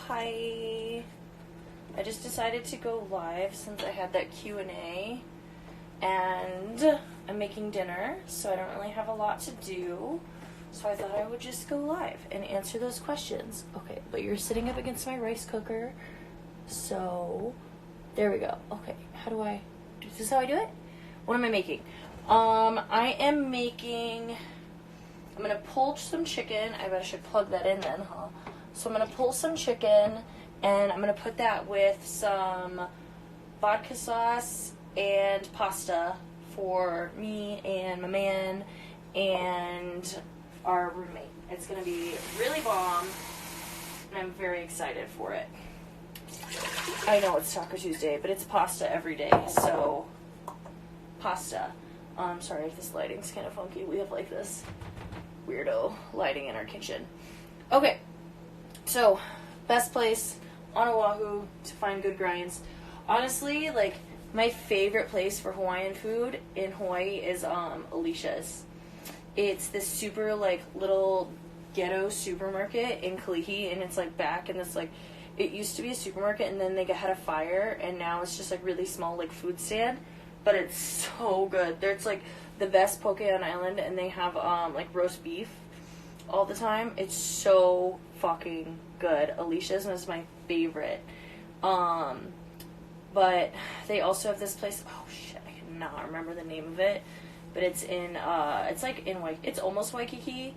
Hi. I just decided to go live since I had that Q&A, and I'm making dinner, so I don't really have a lot to do, so I thought I would just go live and answer those questions. Okay, but you're sitting up against my rice cooker, so there we go. Okay, is this how I do it? What am I making? I'm gonna poach some chicken. I bet I should plug that in then, huh? So I'm gonna pull some chicken, and I'm gonna put that with some vodka sauce and pasta for me and my man and our roommate. It's gonna be really bomb, and I'm very excited for it. I know it's Taco Tuesday, but it's pasta every day, so pasta. Sorry if this lighting's kind of funky. We have like this weirdo lighting in our kitchen. Okay, so best place on Oahu to find good grinds. Honestly, like, my favorite place for Hawaiian food in Hawaii is Alicia's. It's this super like little ghetto supermarket in Kalihi, and it's like back in this like, it used to be a supermarket, and then they had a fire, and now it's just like really small like food stand, but it's so good. It's like the best poke on island, and they have like roast beef all the time. It's so fucking good. Alicia's was my favorite. But they also have this place, oh shit, I cannot remember the name of it, but it's in it's like in it's almost Waikiki,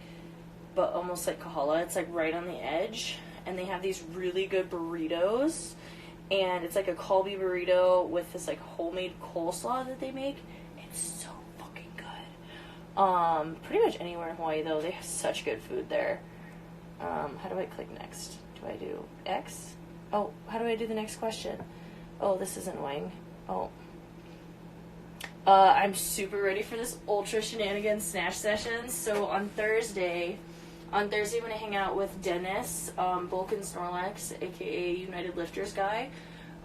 but almost like Kahala. It's like right on the edge, and they have these really good burritos, and it's like a Kalbi burrito with this like homemade coleslaw that they make. It's so fucking good. Pretty much anywhere in Hawaii though, they have such good food there. How do I click next? Do I do X? Oh, how do I do the next question? Oh, this is annoying. Oh. I'm super ready for this Ultra Shenanigans Snatch Sessions. So on Thursday I'm going to hang out with Dennis, Bulk and Snorlax, aka United Lifters guy.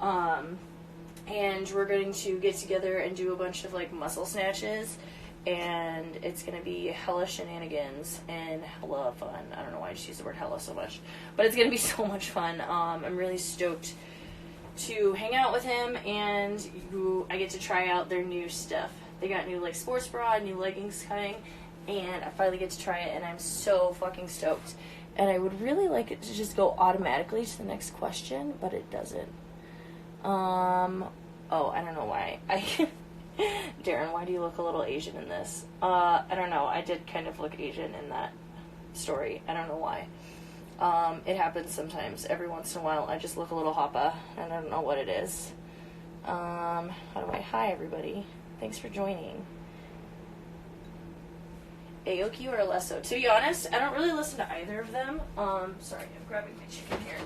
And we're going to get together and do a bunch of like muscle snatches. And it's going to be hella shenanigans and hella fun. I don't know why I just use the word hella so much. But it's going to be so much fun. I'm really stoked to hang out with him, and I get to try out their new stuff. They got new like sports bra, new leggings coming, and I finally get to try it, and I'm so fucking stoked. And I would really like it to just go automatically to the next question, but it doesn't. Oh, I don't know why. Darren, why do you look a little Asian in this? I don't know. I did kind of look Asian in that story. I don't know why. It happens sometimes. Every once in a while, I just look a little hoppa, and I don't know what it is. Hi, everybody. Thanks for joining. Aoki or Alesso? To be honest, I don't really listen to either of them. Sorry, I'm grabbing my chicken here.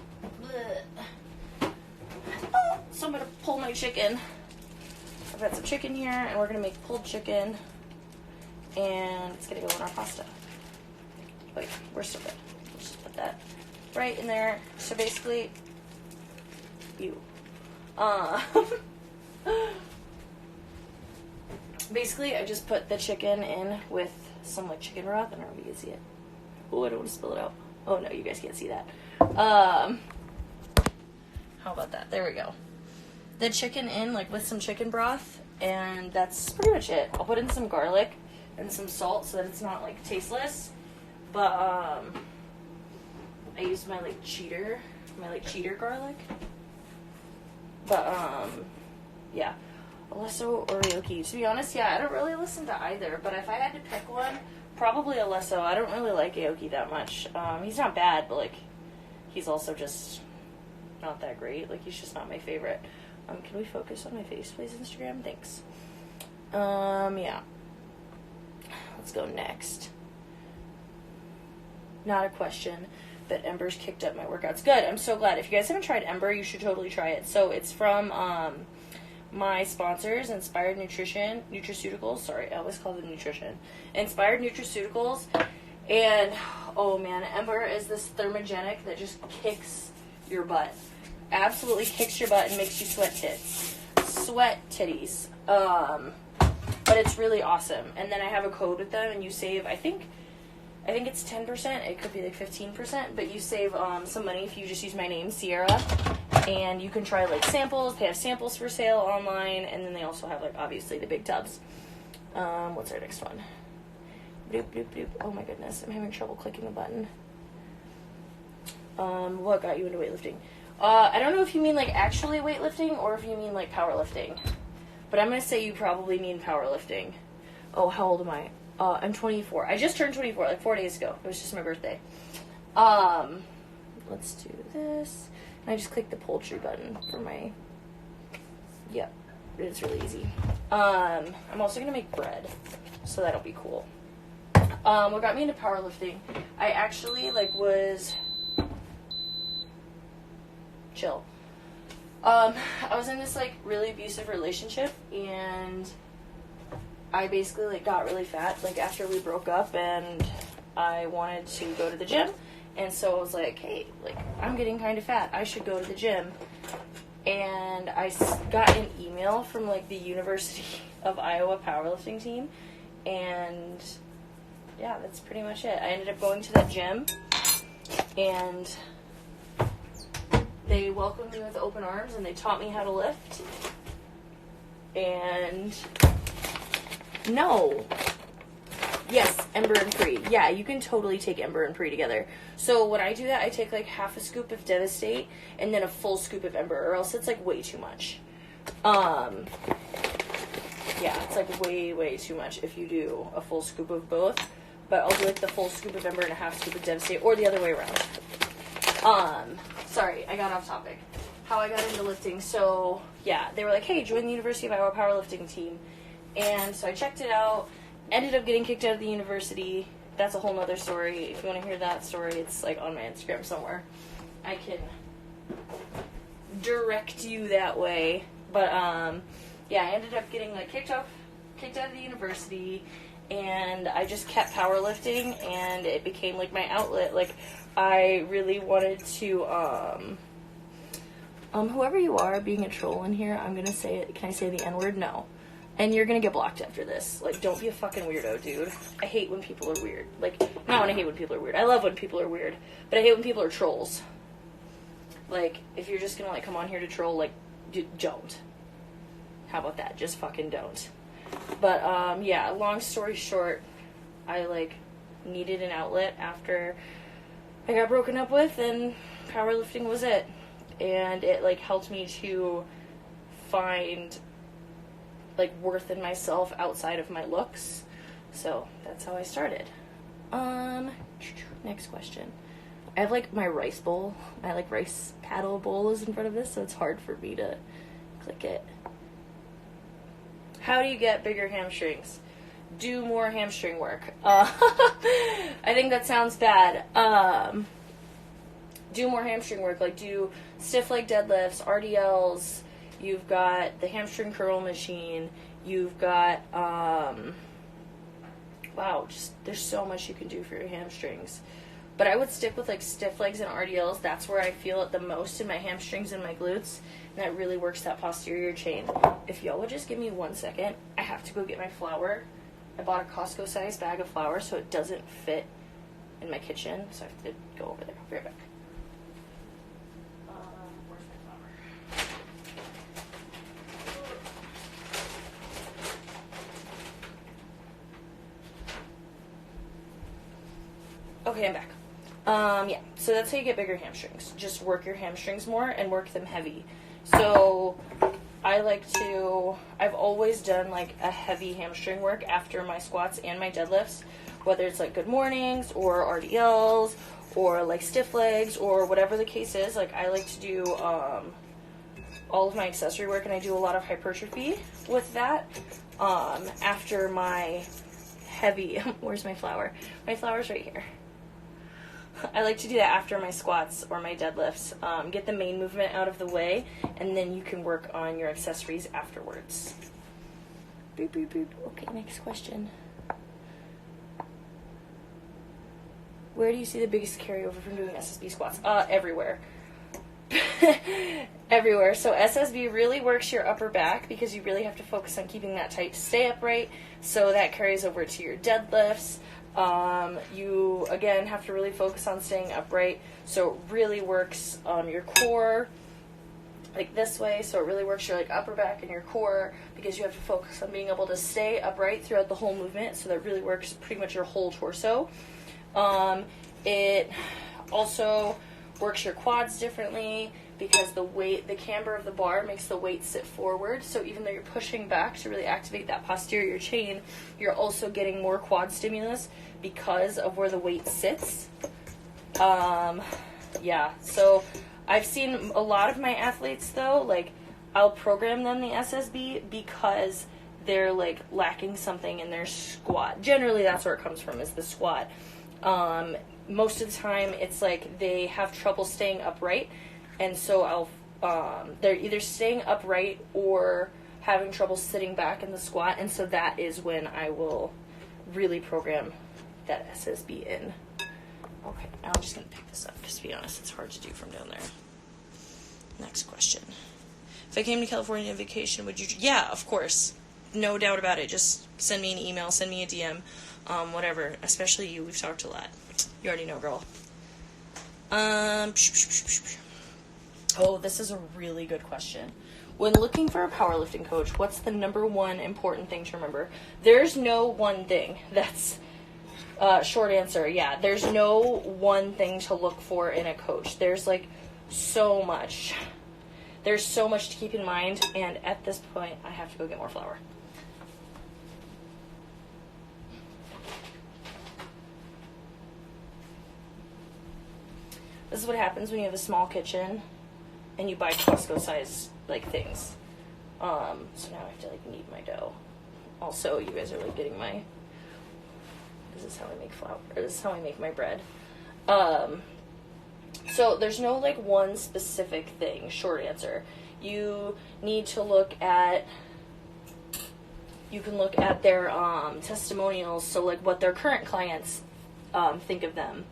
Oh, so I'm going to pull my chicken. I've got some chicken here, and we're going to make pulled chicken, and it's going to go in our pasta. Wait, we're still good. Let's just put that right in there. So basically, basically, I just put the chicken in with some like chicken broth. I don't know if you can see it. Oh, I don't want to spill it out. Oh no, you guys can't see that. How about that? There we go. The chicken in like with some chicken broth, and that's pretty much it. I'll put in some garlic and some salt so that it's not like tasteless. But I used my cheater garlic. But yeah, Alesso or Aoki. To be honest, yeah, I don't really listen to either. But if I had to pick one, probably Alesso. I don't really like Aoki that much. He's not bad, but like, he's also just not that great. Like, he's just not my favorite. Can we focus on my face, please, Instagram? Thanks. Yeah. Let's go next. Not a question, but Ember's kicked up my workouts. Good. I'm so glad. If you guys haven't tried Ember, you should totally try it. So it's from my sponsors, Inspired Nutraceuticals. Sorry, I always call them nutrition. Inspired Nutraceuticals. And, oh man, Ember is this thermogenic that just kicks your butt. Absolutely kicks your butt and makes you sweat tits. Sweat titties. But it's really awesome. And then I have a code with them, and you save, I think I think it's 10%. It could be like 15%, but you save some money if you just use my name, Ciarra. And you can try like samples. They have samples for sale online, and then they also have like obviously the big tubs. What's our next one? Bloop, bloop, bloop. Oh my goodness, I'm having trouble clicking the button. What got you into weightlifting? I don't know if you mean like actually weightlifting or if you mean like powerlifting. But I'm going to say you probably mean powerlifting. Oh, how old am I? I'm 24. I just turned 24 like 4 days ago. It was just my birthday. Let's do this. And I just clicked the poultry button for my... Yep, it's really easy. I'm also going to make bread, so that'll be cool. What got me into powerlifting? I actually was... Chill. I was in this really abusive relationship, and I basically got really fat after we broke up, and I wanted to go to the gym, and so I was like, hey, I'm getting kind of fat, I should go to the gym. And I got an email from the University of Iowa powerlifting team, and yeah, that's pretty much it. I ended up going to that gym, and they welcomed me with open arms, and they taught me how to lift. And no. Yes, Ember and Pre. Yeah, you can totally take Ember and Pre together. So when I do that, I take half a scoop of Devastate and then a full scoop of Ember, or else it's way too much. Yeah, it's way, way too much if you do a full scoop of both. But I'll do the full scoop of Ember and a half scoop of Devastate, or the other way around. Sorry, I got off topic. How I got into lifting. So, yeah, they were like, hey, join the University of Iowa powerlifting team. And so I checked it out, ended up getting kicked out of the university. That's a whole nother story. If you want to hear that story, it's on my Instagram somewhere. I can direct you that way. But, yeah, I ended up getting kicked out of the university, and I just kept powerlifting, and it became my outlet. I really wanted to, whoever you are being a troll in here, I'm gonna say it. Can I say the N-word? No. And you're gonna get blocked after this. Don't be a fucking weirdo, dude. I hate when people are weird. Not when I hate when people are weird. I love when people are weird. But I hate when people are trolls. If you're just gonna, come on here to troll, don't. How about that? Just fucking don't. But, yeah, long story short, I, needed an outlet after I got broken up with, and powerlifting was it. And it, helped me to find, worth in myself outside of my looks. So, that's how I started. Next question. I have, my rice bowl. My, rice paddle bowl is in front of this, so it's hard for me to click it. How do you get bigger hamstrings? Do more hamstring work. I think that sounds bad. Do more hamstring work. Do stiff leg deadlifts, RDLs. You've got the hamstring curl machine. You've got, wow, there's so much you can do for your hamstrings. But I would stick with stiff legs and RDLs. That's where I feel it the most in my hamstrings and my glutes. And that really works that posterior chain. If y'all would just give me 1 second, I have to go get my flour. I bought a Costco-sized bag of flour, so it doesn't fit in my kitchen. So I have to go over there. I'll be right back. Where's my flour? Okay, I'm back. Yeah, so that's how you get bigger hamstrings. Just work your hamstrings more and work them heavy. So I've always done a heavy hamstring work after my squats and my deadlifts, whether it's good mornings or RDLs or stiff legs or whatever the case is. I like to do all of my accessory work, and I do a lot of hypertrophy with that after my heavy, where's my flour? My flour's right here. I like to do that after my squats or my deadlifts. Get the main movement out of the way, and then you can work on your accessories afterwards. Boop, boop, boop. Okay, next question. Where do you see the biggest carryover from doing SSB squats? Everywhere. Everywhere. So SSB really works your upper back because you really have to focus on keeping that tight to stay upright. So that carries over to your deadlifts. You you, again, have to really focus on staying upright. So it really works your core, like this way. So it really works your like upper back and your core, because you have to focus on being able to stay upright throughout the whole movement. So that really works pretty much your whole torso. It also works your quads differently, because the camber of the bar makes the weight sit forward. So even though you're pushing back to really activate that posterior chain, you're also getting more quad stimulus because of where the weight sits. Yeah, so I've seen a lot of my athletes, though, like, I'll program them the SSB because they're, like, lacking something in their squat. Generally, that's where it comes from, is the squat. Most of the time, it's like they have trouble staying upright, and so they're either staying upright or having trouble sitting back in the squat, and so that is when I will really program that SSB in. Okay, now I'm just going to pick this up, because to be honest, it's hard to do from down there. Next question. If I came to California on vacation, would you... Yeah, of course. No doubt about it. Just send me an email, send me a DM, whatever. Especially you. We've talked a lot. You already know, girl. Oh, this is a really good question. When looking for a powerlifting coach, what's the number one important thing to remember? There's no one thing. That's short answer. Yeah, there's no one thing to look for in a coach. There's like so much. There's so much to keep in mind, and at this point, I have to go get more flour. This is what happens when you have a small kitchen and you buy Costco size like things. So now I have to like knead my dough. Also, you guys are like getting my... This is how I make flour. This is how I make my bread. So there's no like one specific thing. Short answer. You need to look at... You can look at their testimonials. So like what their current clients think of them.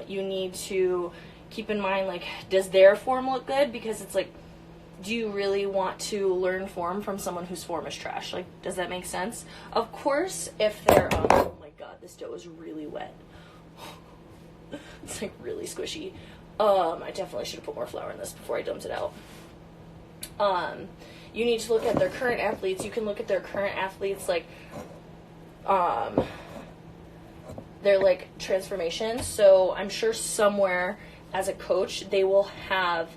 You need to keep in mind, like, does their form look good? Because it's like, do you really want to learn form from someone whose form is trash? Like, does that make sense? Of course, if they're, oh my god, this dough is really wet. It's like really squishy. I definitely should have put more flour in this before I dumped it out. You need to look at their current athletes. You can look at their current athletes, like, their like transformations. So I'm sure somewhere as a coach they will have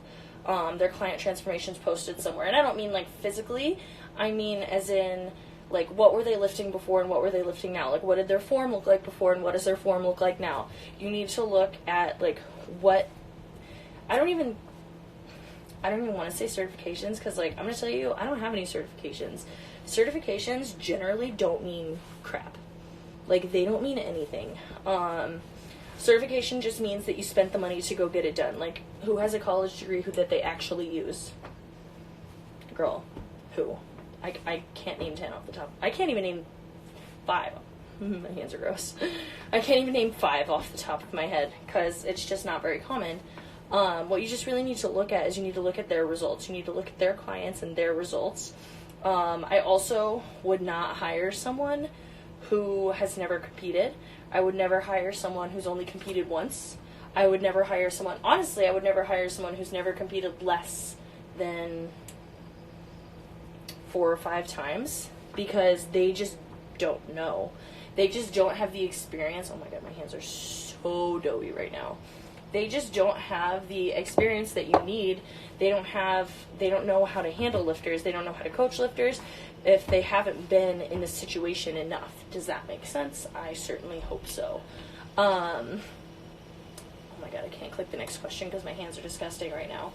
their client transformations posted somewhere, and I don't mean like physically, I mean as in like what were they lifting before and what were they lifting now, like what did their form look like before and what does their form look like now. You need to look at like what I don't even want to say certifications, because like I'm gonna tell you, I don't have any certifications. Certifications generally don't mean crap. Like, they don't mean anything. Certification just means that you spent the money to go get it done. Like, who has a college degree that they actually use? Girl. Who? I can't name 10 off the top. I can't even name 5. My hands are gross. I can't even name 5 off the top of my head, because it's just not very common. What you just really need to look at is you need to look at their results. You need to look at their clients and their results. I also would not hire someone who has never competed. I would never hire someone who's only competed once. I would never hire someone, honestly, I would never hire someone who's never competed less than 4 or 5 times, because they just don't know. They just don't have the experience. Oh my god, my hands are so doughy right now. They just don't have the experience that you need. They don't know how to handle lifters. They don't know how to coach lifters if they haven't been in the situation enough. Does that make sense? I certainly hope so. Oh my god, I can't click the next question because my hands are disgusting right now.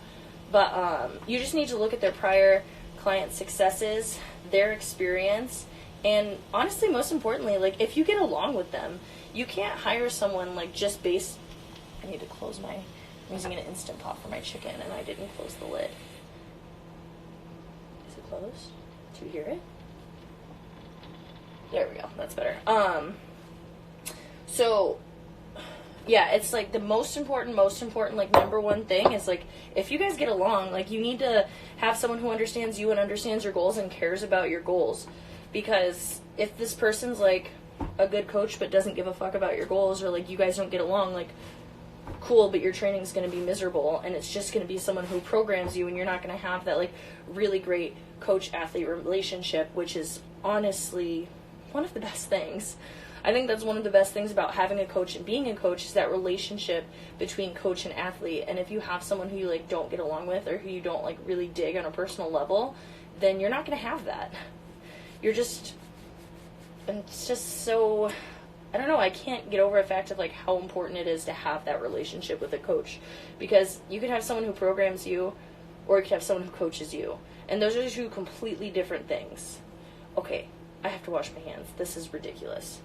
But you just need to look at their prior client successes, their experience, and honestly, most importantly, like if you get along with them. You can't hire someone like just based... I need to close I'm using an Instant Pot for my chicken, and I didn't close the lid. Is it closed? Do you hear it? There we go. That's better. So, yeah, it's like the most important, like number one thing is like, if you guys get along, like you need to have someone who understands you and understands your goals and cares about your goals. Because if this person's like, a good coach but doesn't give a fuck about your goals, or like you guys don't get along, like cool, but your training is going to be miserable, and it's just going to be someone who programs you, and you're not going to have that like really great coach-athlete relationship, which is honestly one of the best things. I think that's one of the best things about having a coach and being a coach, is that relationship between coach and athlete. And if you have someone who you like don't get along with, or who you don't like really dig on a personal level, then you're not going to have that. And it's just so, I don't know, I can't get over the fact of like how important it is to have that relationship with a coach, because you can have someone who programs you, or you can have someone who coaches you, and those are two completely different things. Okay, I have to wash my hands. This is ridiculous.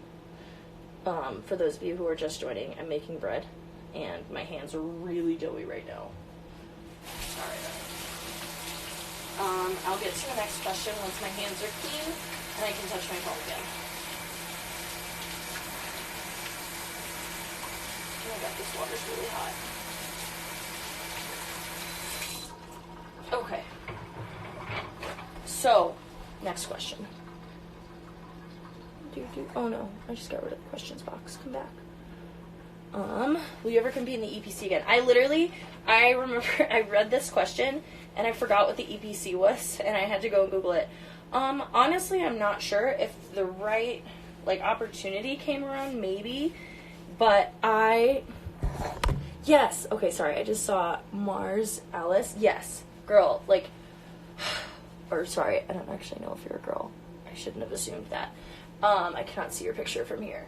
For those of you who are just joining, I'm making bread, and my hands are really doughy right now. Sorry. I'll get to the next question once my hands are clean, and I can touch my phone again. Oh my god, this water's really hot. Okay. So, next question. Oh no, I just got rid of the questions box. Come back. Will you ever compete in the EPC again? I remember I read this question and I forgot what the EPC was, and I had to go and Google it. Honestly, I'm not sure. If the right opportunity came around, maybe. But yes. Okay, sorry. I just saw Mars Alice. Yes, girl. Or sorry, I don't actually know if you're a girl. I shouldn't have assumed that. I cannot see your picture from here.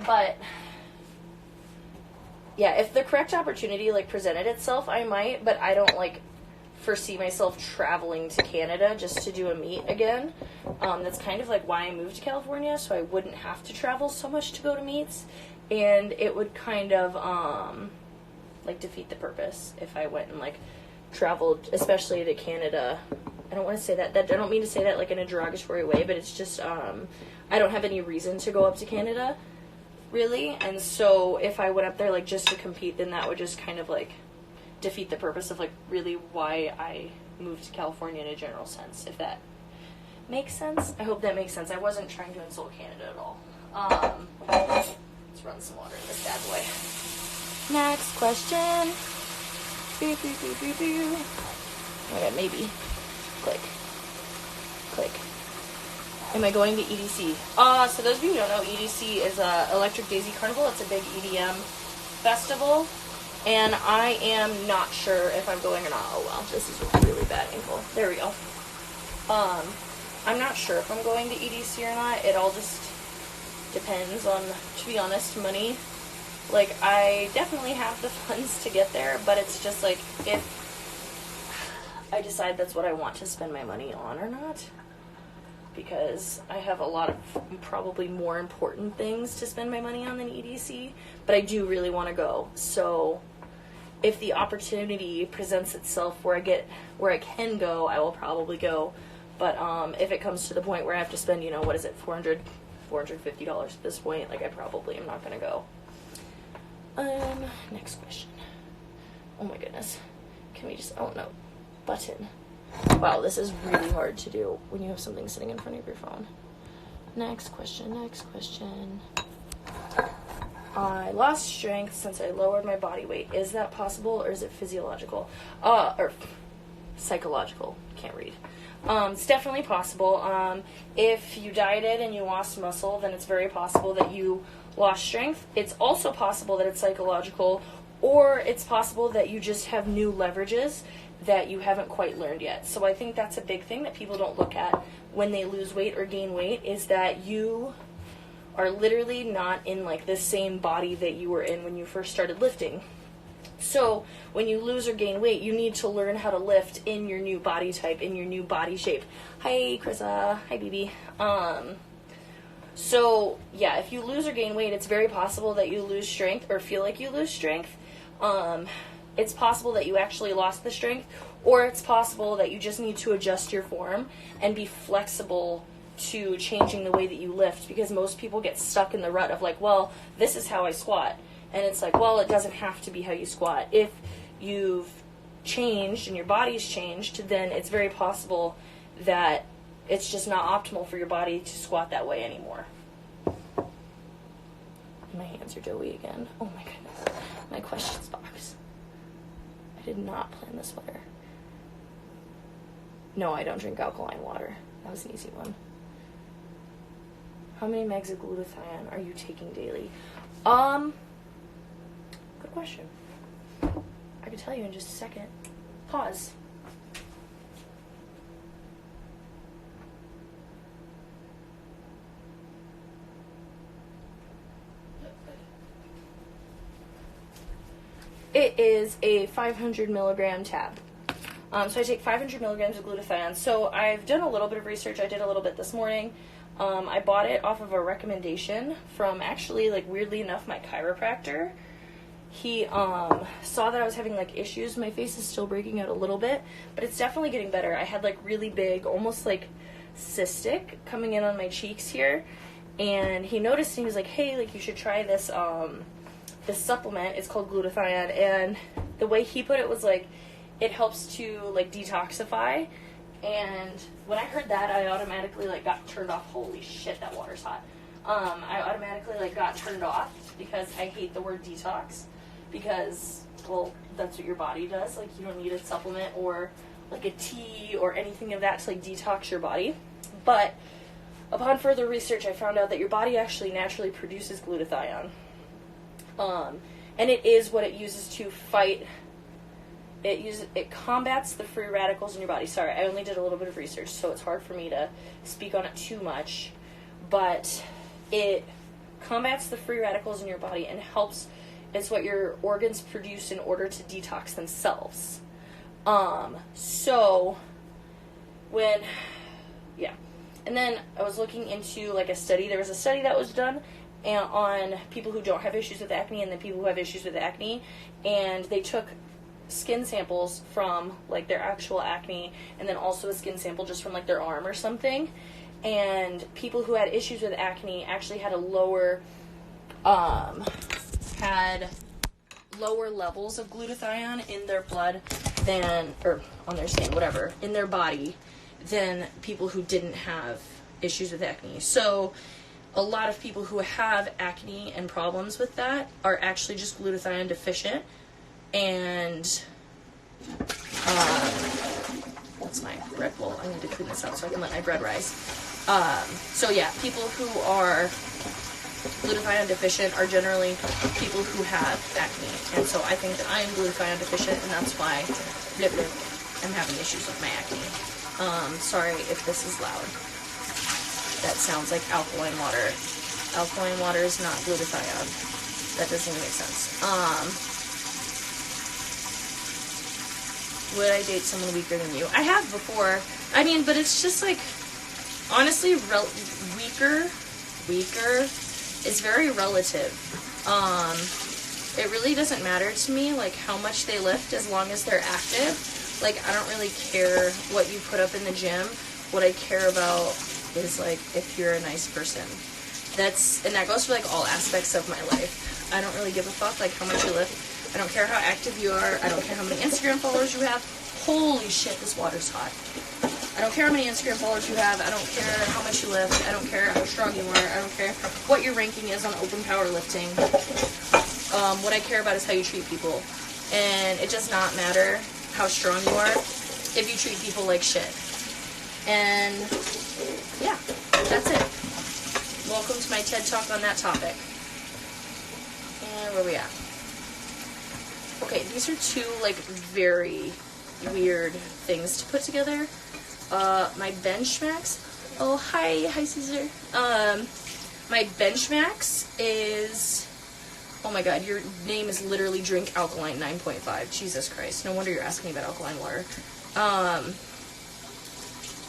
But yeah, if the correct opportunity presented itself, I might, but I don't foresee myself traveling to Canada just to do a meet again. That's kind of why I moved to California, so I wouldn't have to travel so much to go to meets, and it would kind of defeat the purpose if I went and traveled, especially to Canada. I don't want to say that. I don't mean to say that in a derogatory way, but it's just I don't have any reason to go up to Canada, really. And so if I went up there just to compete, then that would just kind of defeat the purpose of really why I moved to California in a general sense. If that makes sense, I hope that makes sense. I wasn't trying to insult Canada at all. Let's run some water in this bad boy. Next question. Boo, boo, boo, boo, boo. Oh my god, maybe. Click. Am I going to EDC? So those of you who don't know, EDC is Electric Daisy Carnival. It's a big EDM festival, and I am not sure if I'm going or not. Oh well, this is a really bad angle. There we go. I'm not sure if I'm going to EDC or not. It all just depends on, to be honest, money. I definitely have the funds to get there, but it's just if I decide that's what I want to spend my money on or not, because I have a lot of probably more important things to spend my money on than EDC, but I do really want to go. So if the opportunity presents itself where I can go, I will probably go. But if it comes to the point where I have to spend, what is it, $450 at this point, I probably am not going to go. Next question. Oh my goodness. Can we just, oh no. Button. Wow, this is really hard to do when you have something sitting in front of your phone. Next question. I lost strength since I lowered my body weight. Is that possible, or is it physiological? Or psychological. Can't read. It's definitely possible. If you dieted and you lost muscle, then it's very possible that you lost strength. It's also possible that it's psychological, or it's possible that you just have new leverages that you haven't quite learned yet. So I think that's a big thing that people don't look at when they lose weight or gain weight, is that you are literally not in the same body that you were in when you first started lifting. So when you lose or gain weight, you need to learn how to lift in your new body type, in your new body shape. Hi, Krissa. Hi, BB. So yeah, if you lose or gain weight, it's very possible that you lose strength or feel like you lose strength. It's possible that you actually lost the strength, or it's possible that you just need to adjust your form and be flexible to changing the way that you lift, because most people get stuck in the rut of well, this is how I squat. And it's well, it doesn't have to be how you squat. If you've changed and your body's changed, then it's very possible that it's just not optimal for your body to squat that way anymore. My hands are doughy again. Oh my goodness. My questions box. I did not plan this sweater. No, I don't drink alkaline water. That was an easy one. How many megs of glutathione are you taking daily? Good question. I can tell you in just a second. Pause. It is a 500 milligram tab. So I take 500 milligrams of glutathione. So I've done a little bit of research. I did a little bit this morning. I bought it off of a recommendation from, actually, like, weirdly enough, my chiropractor. He saw that I was having, like, issues. My face is still breaking out a little bit, but it's definitely getting better. I had, like, really big, almost like cystic coming in on my cheeks here, and he noticed, and he was like, hey, like, you should try this this supplement. It's called glutathione, and the way he put it was, like, it helps to, like, detoxify. And when I heard that, I automatically, like, got turned off. Holy shit, that water's hot. I automatically, like, got turned off because I hate the word detox, because, well, that's what your body does. Like, you don't need a supplement or, like, a tea or anything of that to, like, detox your body. But upon further research, I found out that your body actually naturally produces glutathione. And it is what it uses to fight. It combats the free radicals in your body. Sorry, I only did a little bit of research, so it's hard for me to speak on it too much. But it combats the free radicals in your body and helps. It's what your organs produce in order to detox themselves. So when, yeah. And then I was looking into, like, a study. There was a study that was done on people who don't have issues with acne and then people who have issues with acne, and they took skin samples from, like, their actual acne, and then also a skin sample just from, like, their arm or something, and people who had issues with acne actually had a lower levels of glutathione in their blood than, or on their skin, whatever, in their body, than people who didn't have issues with acne. So a lot of people who have acne and problems with that are actually just glutathione deficient. And that's my bread bowl. I need to clean this out so I can let my bread rise. So yeah, people who are glutathione deficient are generally people who have acne. And so I think that I am glutathione deficient, and that's why I'm having issues with my acne. Sorry if this is loud. That sounds like alkaline water. Alkaline water is not glutathione. That doesn't even make sense. Would I date someone weaker than you? I have before. I mean, but it's just, like, honestly, weaker is very relative. It really doesn't matter to me, like, how much they lift as long as they're active. Like, I don't really care what you put up in the gym. What I care about is, like, if you're a nice person. And that goes for, like, all aspects of my life. I don't really give a fuck, like, how much you lift. I don't care how active you are. I don't care how many Instagram followers you have. Holy shit, this water's hot. I don't care how many Instagram followers you have. I don't care how much you lift. I don't care how strong you are. I don't care what your ranking is on open powerlifting. What I care about is how you treat people. And it does not matter how strong you are if you treat people like shit. And yeah, that's it. Welcome to my TED Talk on that topic. And where are we at? Okay, these are two, like, very weird things to put together. My Benchmax. Oh, hi Caesar. My Benchmax is, oh my god, your name is literally Drink Alkaline 9.5. Jesus Christ, no wonder you're asking me about alkaline water.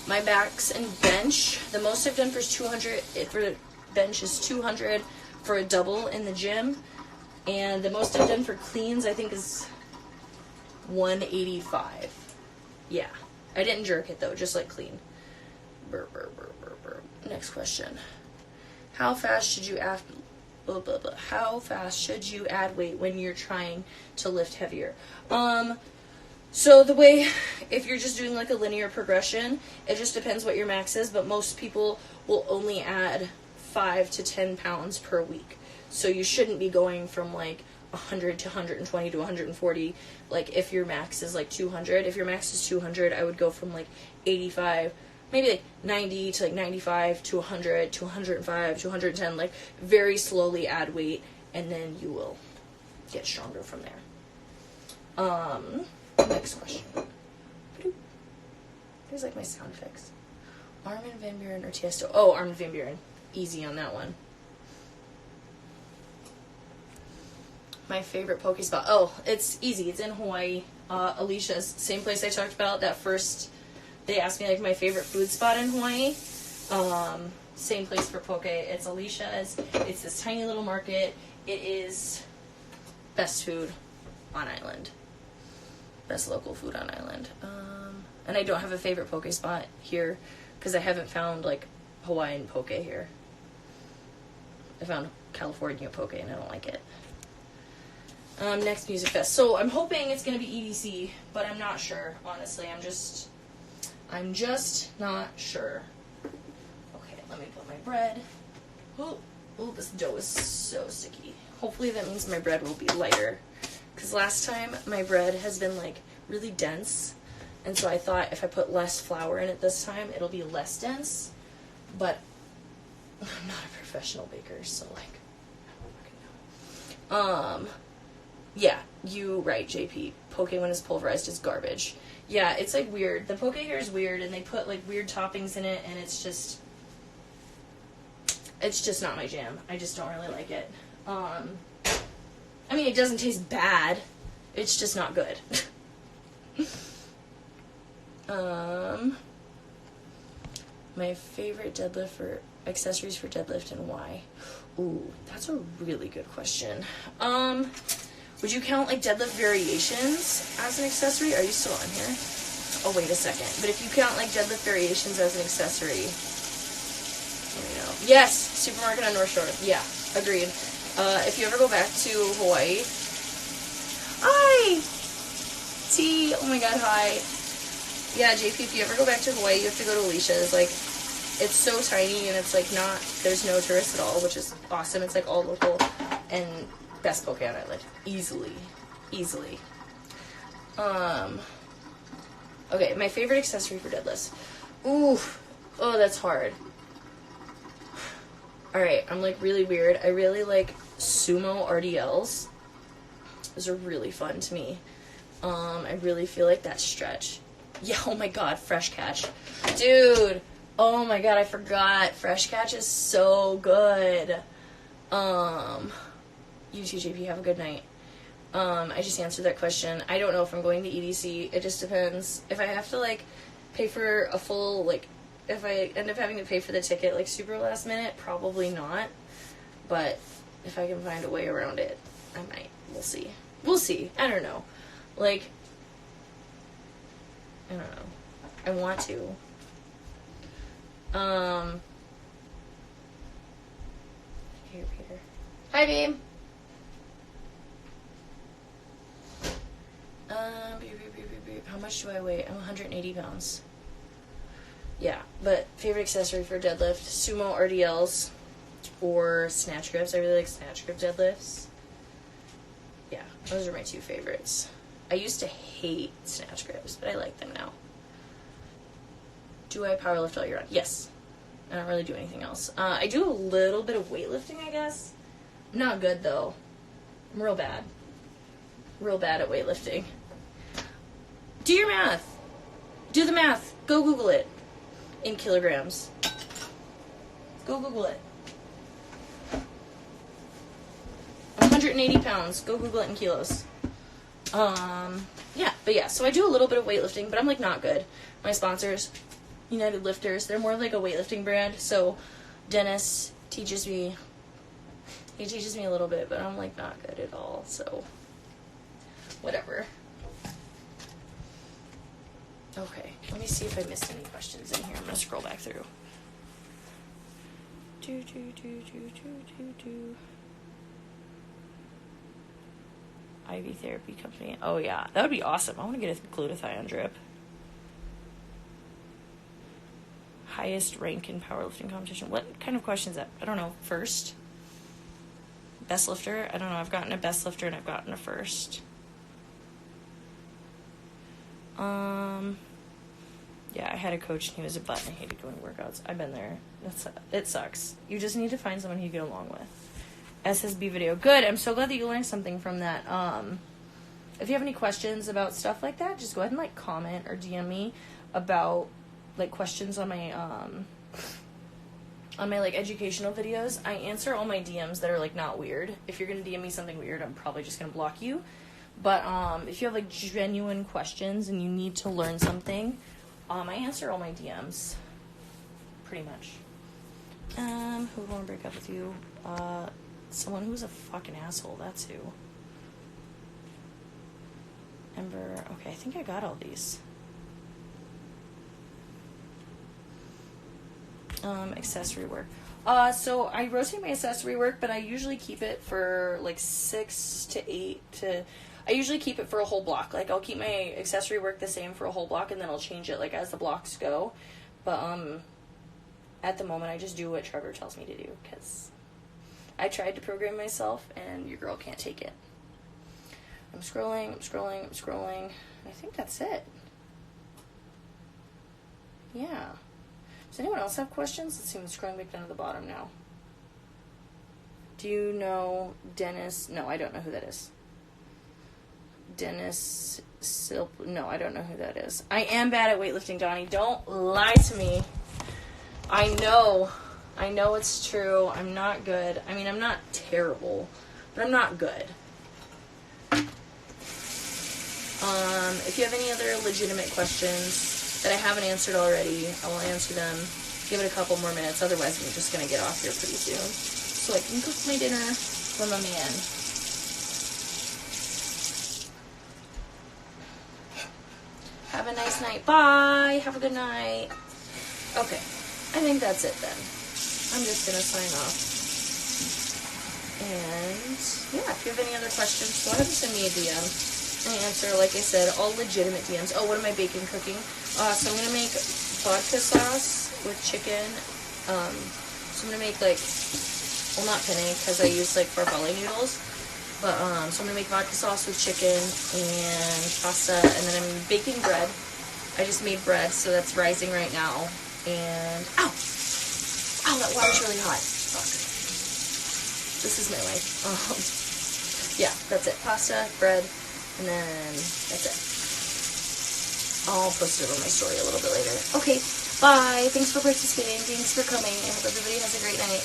My max and bench, the most I've done for 200, for bench is 200 for a double in the gym. And the most I've done for cleans, I think, is 185. Yeah. I didn't jerk it, though. Just, like, clean. Burr, burr, burr, burr, burr. Next question. How fast should you add... Blah, blah, blah. How fast should you add weight when you're trying to lift heavier? So the way... If you're just doing, like, a linear progression, it just depends what your max is. But most people will only add 5 to 10 pounds per week. So you shouldn't be going from like 100 to 120 to 140. Like if your max is like 200, if your max is 200, I would go from like 85, maybe like 90 to like 95 to 100 to 105 to 110, like very slowly add weight, and then you will get stronger from there. Next question. There's like my sound effects. Armin van Buuren or Tiesto? Oh, Armin van Buuren. Easy on that one. My favorite poke spot. Oh, it's easy. It's in Hawaii. Alicia's, same place I talked about that first. They asked me like my favorite food spot in Hawaii. Same place for poke. It's Alicia's. It's this tiny little market. It is best food on island. Best local food on island. And I don't have a favorite poke spot here because I haven't found like Hawaiian poke here. I found California poke and I don't like it. Next music fest. So I'm hoping it's gonna be EDC, but I'm not sure. Honestly, I'm just not sure. Okay, let me put my bread. Oh, this dough is so sticky. Hopefully that means my bread will be lighter. Because last time my bread has been like really dense, and so I thought if I put less flour in it this time, it'll be less dense. But I'm not a professional baker, so like, I don't fucking know. Yeah, you right, JP. Poke when it's pulverized is garbage. Yeah, it's like weird. The poke here is weird, and they put like weird toppings in it, and it's just not my jam. I just don't really like it. I mean, it doesn't taste bad. It's just not good. My favorite deadlift for accessories for deadlift and why? Ooh, that's a really good question. Would you count like deadlift variations as an accessory? Are you still on here? Oh, wait a second. But if you count like deadlift variations as an accessory, let me know. Yes, supermarket on North Shore. Yeah, agreed. If you ever go back to Hawaii, hi, T. Oh my God, hi. Yeah, JP. If you ever go back to Hawaii, you have to go to Alicia's. Like, it's so tiny and it's like not. There's no tourists at all, which is awesome. It's like all local and best poke on island. Easily. Okay, my favorite accessory for deadlifts. Ooh, oh, that's hard. Alright, I'm like really weird. I really like sumo RDLs. Those are really fun to me. I really feel like that stretch. Yeah, oh my God, Fresh Catch. Dude, oh my God, I forgot. Fresh Catch is so good. You too, JP, have a good night. I just answered that question. I don't know if I'm going to EDC. It just depends. If I have to, like, pay for a full, like, if I end up having to pay for the ticket, like, super last minute, probably not. But if I can find a way around it, I might. We'll see. I don't know. Like, I don't know. I want to. Here, Peter. Hi, babe. How much do I weigh? I'm 180 pounds. Yeah, but favorite accessory for deadlift, sumo RDLs or snatch grips. I really like snatch grip deadlifts. Yeah, those are my two favorites. I used to hate snatch grips, but I like them now. Do I powerlift all year round? Yes. I don't really do anything else. I do a little bit of weightlifting, I guess. I'm not good, though. I'm real bad. Real bad at weightlifting. Do your math. Do the math. Go Google it. In kilograms. Go Google it. I'm 180 pounds. Go Google it in kilos. Yeah, but yeah, so I do a little bit of weightlifting, but I'm like not good. My sponsors, United Lifters, they're more like a weightlifting brand, so Dennis teaches me a little bit, but I'm like not good at all, so whatever. Okay, let me see if I missed any questions in here. I'm gonna scroll back through. IV therapy company. Oh yeah, that would be awesome. I want to get a glutathione drip. Highest rank in powerlifting competition. What kind of question is that? I don't know. First? best lifter. I don't know. I've gotten a best lifter and I've gotten a first. Yeah, I had a coach and he was a butt and I hated going to workouts. I've been there. It sucks. You just need to find someone you get along with. SSB video. Good. I'm so glad that you learned something from that. If you have any questions about stuff like that, just go ahead and like comment or DM me about like questions on my like educational videos. I answer all my DMs that are like not weird. If you're gonna DM me something weird, I'm probably just gonna block you. But if you have like genuine questions and you need to learn something, I answer all my DMs pretty much. Who would want to break up with you? Someone who's a fucking asshole. That's who. Ember. Okay, I think I got all these. Accessory work. So I rotate my accessory work, but I usually keep it for like 6 to 8 to... I usually keep it for a whole block. Like, I'll keep my accessory work the same for a whole block, and then I'll change it, like, as the blocks go. But, at the moment, I just do what Trevor tells me to do, because I tried to program myself, and your girl can't take it. I'm scrolling. I think that's it. Yeah. Does anyone else have questions? Let's see, I'm scrolling back down to the bottom now. Do you know Dennis? No, I don't know who that is. Dennis No, I don't know who that is. I am bad at weightlifting, Donnie. Don't lie to me. I know it's true. I'm not good. I mean, I'm not terrible, but I'm not good. If you have any other legitimate questions that I haven't answered already, I will answer them. Give it a couple more minutes. Otherwise, I'm just going to get off here pretty soon, so I can cook my dinner for my man. Have a nice night. Bye. Have a good night. Okay. I think that's it then. I'm just going to sign off. And, yeah, if you have any other questions, go ahead and send me a DM. I answer, like I said, all legitimate DMs. Oh, what am I baking cooking? So I'm going to make vodka sauce with chicken. So I'm going to make, like, well, not penne, because I use, like, farfalle noodles. But, so I'm going to make vodka sauce with chicken and pasta, and then I'm baking bread. I just made bread, so that's rising right now. And, ow! Ow, that water's really hot. Fuck. This is my life. Yeah, that's it. Pasta, bread, and then that's it. I'll post it on my story a little bit later. Okay, bye. Thanks for participating. Thanks for coming. I hope everybody has a great night.